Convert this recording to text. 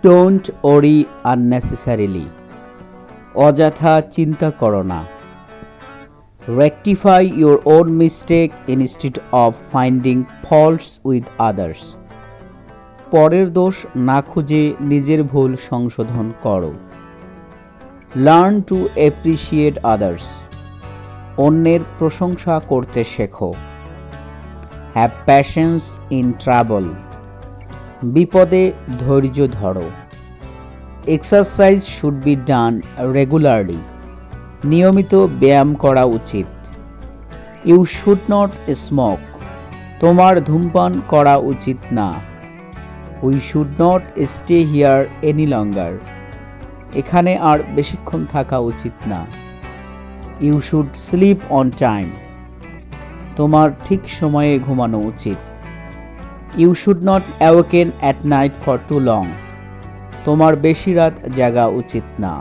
Don't worry unnecessarily, অযথা চিন্তা করো না। Rectify your own mistake instead of finding faults with others, পরের দোষ না খুঁজে নিজের ভুল সংশোধন করো। লার্ন টু অ্যাপ্রিশিয়েট আদার্স, অন্যের প্রশংসা করতে শেখো। হ্যাভ প্যাশেন্স ইন ট্রাবল, বিপদে ধৈর্য ধরো। Exercise should be done regularly, নিয়মিত ব্যায়াম করা উচিত। ইউ শুড নট স্মোক, তোমার ধূমপান করা উচিত না। We should not stay here any longer, এখানে আর বেশিক্ষণ থাকা উচিত না। You should sleep on time, তোমার ঠিক সময়ে ঘুমানো উচিত। You should not awaken at night for too long, তোমার বেশি রাত জাগা উচিত না।